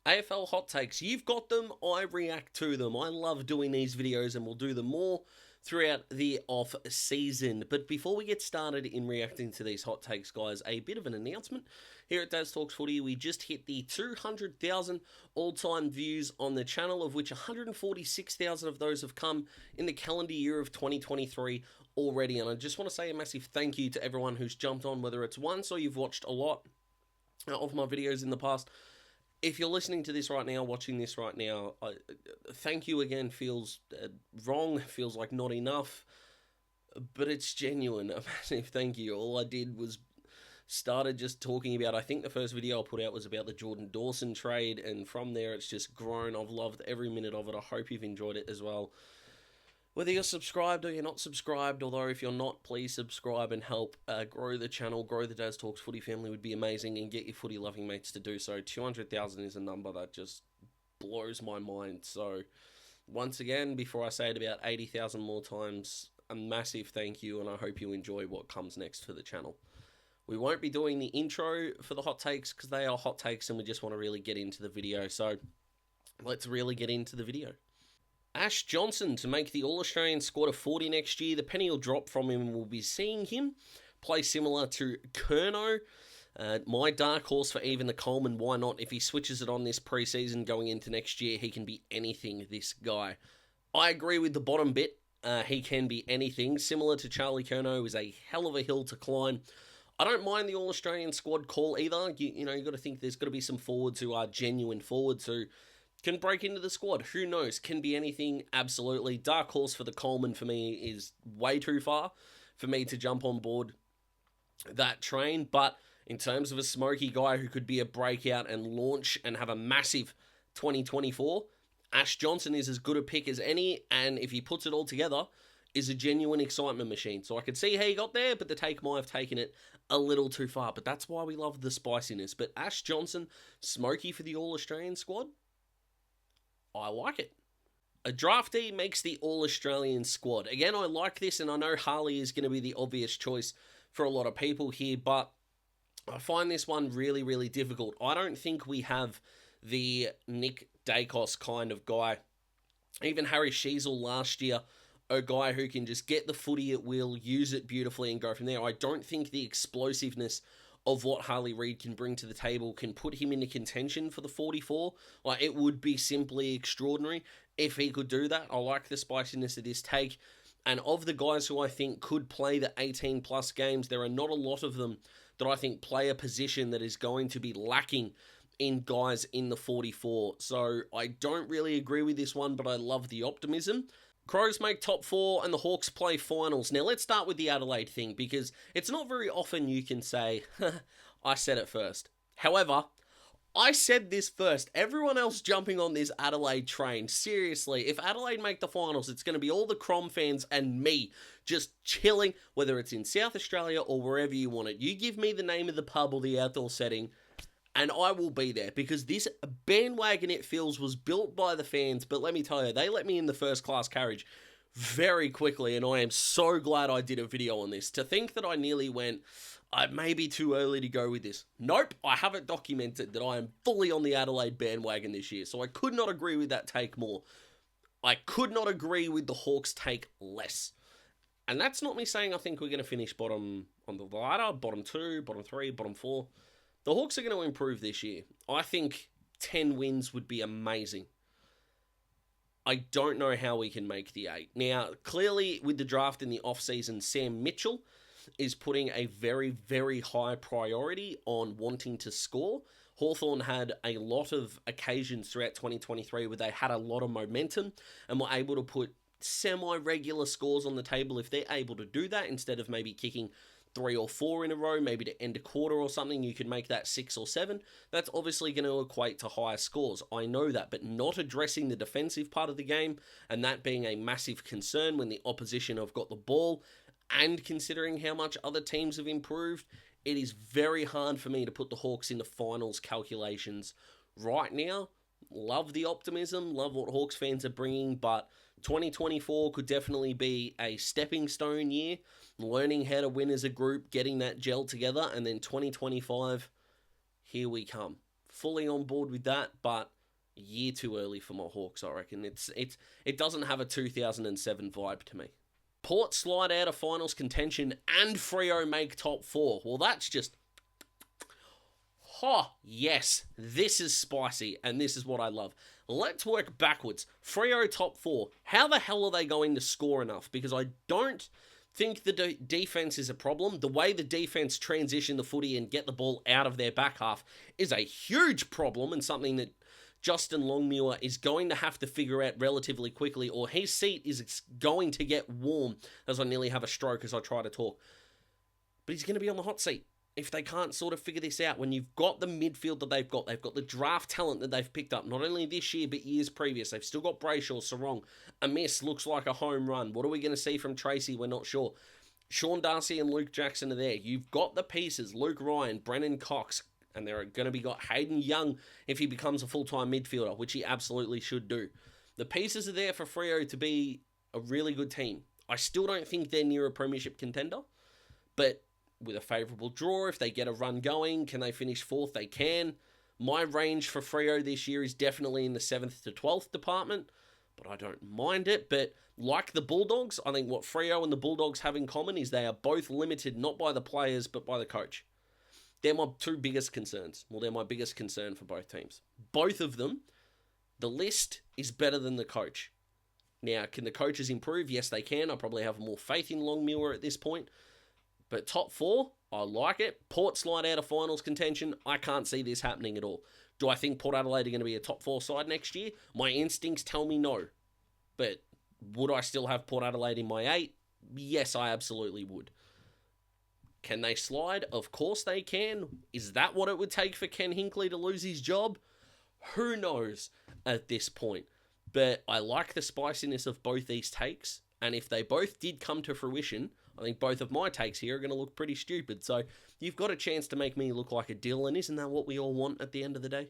AFL hot takes, you've got them, I react to them. I love doing these videos and we'll do them more throughout the off season. But before we get started in reacting to these hot takes, guys, a bit of an announcement. Here at Daz Talks Footy, we just hit the 200,000 all-time views on the channel, of which 146,000 of those have come in the calendar year of 2023 already. And I just want to say a massive thank you to everyone who's jumped on, whether it's once or you've watched a lot of my videos in the past. If you're listening to this right now, watching this right now, thank you again. Feels wrong, feels like not enough, but it's genuine. A massive thank you. All I did was started just talking about, I think the first video I put out was about the Jordan Dawson trade, and from there it's just grown. I've loved every minute of it. I hope you've enjoyed it as well. Whether you're subscribed or you're not subscribed, although if you're not, please subscribe and help grow the channel, grow the Daz Talks Footy family would be amazing, and get your footy-loving mates to do so. 200,000 is a number that just blows my mind. So, once again, before I say it about 80,000 more times, a massive thank you, and I hope you enjoy what comes next for the channel. We won't be doing the intro for the hot takes because they are hot takes and we just want to really get into the video. So, let's really get into the video. Ash Johnson to make the All-Australian squad of 40 next year. The penny will drop from him and we'll be seeing him play similar to Curnow. My dark horse for even the Coleman, why not? If he switches it on this preseason going into next year, he can be anything, this guy. I agree with the bottom bit. He can be anything. Similar to Charlie Curnow, is a hell of a hill to climb. I don't mind the All-Australian squad call either. You know, you've got to think there's got to be some forwards who are genuine forwards who can break into the squad. Who knows? Can be anything, absolutely. Dark horse for the Coleman for me is way too far for me to jump on board that train. But in terms of a smoky guy who could be a breakout and launch and have a massive 2024, Ash Johnson is as good a pick as any. And if he puts it all together, is a genuine excitement machine. So I could see how he got there, but the take might have taken it a little too far. But that's why we love the spiciness. But Ash Johnson, smoky for the All-Australian squad, I like it. A draftee makes the All-Australian squad. Again, I like this, and I know Harley is going to be the obvious choice for a lot of people here, but I find this one really, really difficult. I don't think we have the Nick Dacos kind of guy. Even Harry Sheezel last year, a guy who can just get the footy at will, use it beautifully, and go from there. I don't think the explosiveness of what Harley Reed can bring to the table can put him into contention for the 44. Like, it would be simply extraordinary if he could do that. I like the spiciness of this take. And of the guys who I think could play the 18-plus games, there are not a lot of them that I think play a position that is going to be lacking in guys in the 44. So I don't really agree with this one, but I love the optimism. Crows make top 4 and the Hawks play finals. Now, let's start with the Adelaide thing, because it's not very often you can say, I said it first. However, I said this first. Everyone else jumping on this Adelaide train. Seriously, if Adelaide make the finals, it's going to be all the Crom fans and me just chilling, whether it's in South Australia or wherever you want it. You give me the name of the pub or the outdoor setting, and I will be there, because this bandwagon, it feels, was built by the fans. But let me tell you, they let me in the first class carriage very quickly, and I am so glad I did a video on this. To think that I nearly went, I may be too early to go with this. Nope, I have it documented that I am fully on the Adelaide bandwagon this year. So I could not agree with that take more. I could not agree with the Hawks take less. And that's not me saying I think we're going to finish bottom on the ladder, bottom 2, bottom 3, bottom 4. The Hawks are going to improve this year. I think 10 wins would be amazing. I don't know how we can make the 8. Now, clearly, with the draft in the off-season, Sam Mitchell is putting a very, very high priority on wanting to score. Hawthorn had a lot of occasions throughout 2023 where they had a lot of momentum and were able to put semi-regular scores on the table. If they're able to do that, instead of maybe kicking 3 or 4 in a row, maybe to end a quarter or something, you could make that 6 or 7. That's obviously going to equate to higher scores. I know that, but not addressing the defensive part of the game, and that being a massive concern when the opposition have got the ball, and considering how much other teams have improved, it is very hard for me to put the Hawks in the finals calculations right now. Love the optimism, love what Hawks fans are bringing, but 2024 could definitely be a stepping stone year, learning how to win as a group, getting that gel together, and then 2025, here we come. fully on board with that, but a year too early for my Hawks, I reckon. It doesn't have a 2007 vibe to me. Port slide out of finals contention and Freo make top 4. Well, that's just... Oh, yes, this is spicy, and this is what I love. Let's work backwards. Freo top 4. How the hell are they going to score enough? Because I don't think the defense is a problem. The way the defense transition the footy and get the ball out of their back half is a huge problem, and something that Justin Longmuir is going to have to figure out relatively quickly, or his seat is going to get warm, as I nearly have a stroke as I try to talk. But he's going to be on the hot seat if they can't sort of figure this out. When you've got the midfield that they've got the draft talent that they've picked up, not only this year, but years previous. They've still got Brayshaw, Sarong. A miss looks like a home run. What are we going to see from Tracy? We're not sure. Sean Darcy and Luke Jackson are there. You've got the pieces. Luke Ryan, Brennan Cox, and they're going to be got Hayden Young if he becomes a full-time midfielder, which he absolutely should do. The pieces are there for Freo to be a really good team. I still don't think they're near a premiership contender, but with a favourable draw, if they get a run going, can they finish 4th? They can. My range for Freo this year is definitely in the 7th to 12th department, but I don't mind it. But like the Bulldogs, I think what Freo and the Bulldogs have in common is they are both limited not by the players, but by the coach. They're my 2 biggest concerns. Well, they're my biggest concern for both teams. Both of them, the list is better than the coach. Now, can the coaches improve? Yes, they can. I probably have more faith in Longmuir at this point. But top 4, I like it. Port slide out of finals contention. I can't see this happening at all. Do I think Port Adelaide are going to be a top 4 side next year? My instincts tell me no. But would I still have Port Adelaide in my 8? Yes, I absolutely would. Can they slide? Of course they can. Is that what it would take for Ken Hinkley to lose his job? Who knows at this point. But I like the spiciness of both these takes. And if they both did come to fruition, I think both of my takes here are going to look pretty stupid. So you've got a chance to make me look like a dill, and isn't that what we all want at the end of the day?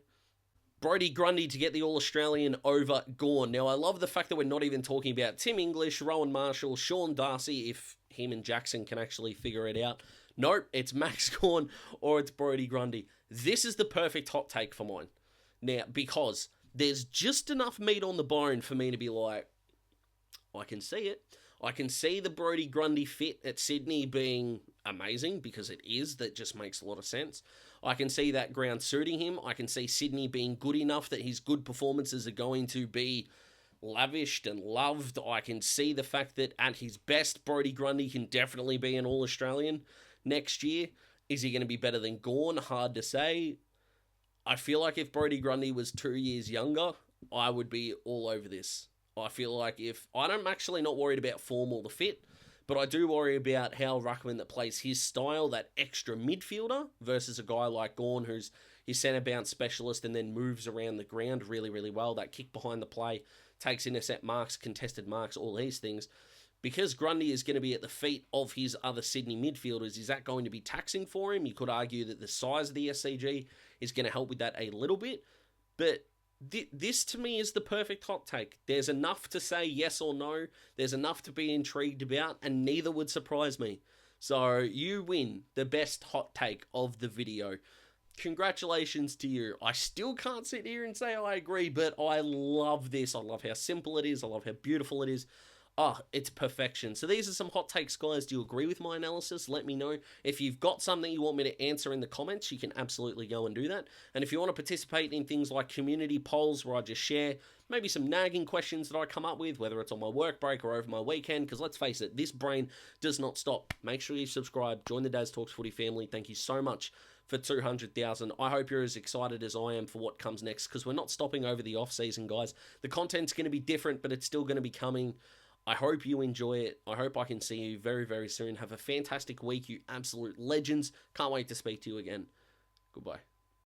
Brodie Grundy to get the All-Australian over Gawn. Now, I love the fact that we're not even talking about Tim English, Rowan Marshall, Sean Darcy, if him and Jackson can actually figure it out. Nope, it's Max Gawn or it's Brodie Grundy. This is the perfect hot take for mine. Now, because there's just enough meat on the bone for me to be like, I can see it. I can see the Brodie Grundy fit at Sydney being amazing, because it is. That just makes a lot of sense. I can see that ground suiting him. I can see Sydney being good enough that his good performances are going to be lavished and loved. I can see the fact that at his best, Brodie Grundy can definitely be an All-Australian next year. Is he going to be better than Gawn? Hard to say. I feel like if Brodie Grundy was 2 years younger, I would be all over this. I feel like I'm actually not worried about form or the fit, but I do worry about how Ruckman that plays his style, that extra midfielder, versus a guy like Gawn who's his centre bounce specialist and then moves around the ground really, really well. That kick behind the play, takes intercept marks, contested marks, all these things. Because Grundy is going to be at the feet of his other Sydney midfielders, is that going to be taxing for him? You could argue that the size of the SCG is going to help with that a little bit, but this to me is the perfect hot take. There's enough to say yes or no. There's enough to be intrigued about, and neither would surprise me. So you win the best hot take of the video. Congratulations to you. I still can't sit here and say I agree, but I love this. I love how simple it is. I love how beautiful it is. Oh, it's perfection. So these are some hot takes, guys. Do you agree with my analysis? Let me know. If you've got something you want me to answer in the comments, you can absolutely go and do that. And if you want to participate in things like community polls where I just share maybe some nagging questions that I come up with, whether it's on my work break or over my weekend, because let's face it, this brain does not stop. Make sure you subscribe. Join the Daz Talks Footy family. Thank you so much for 200,000. I hope you're as excited as I am for what comes next, because we're not stopping over the off-season, guys. The content's going to be different, but it's still going to be coming. I hope you enjoy it. I hope I can see you very, very soon. Have a fantastic week, you absolute legends. Can't wait to speak to you again. Goodbye.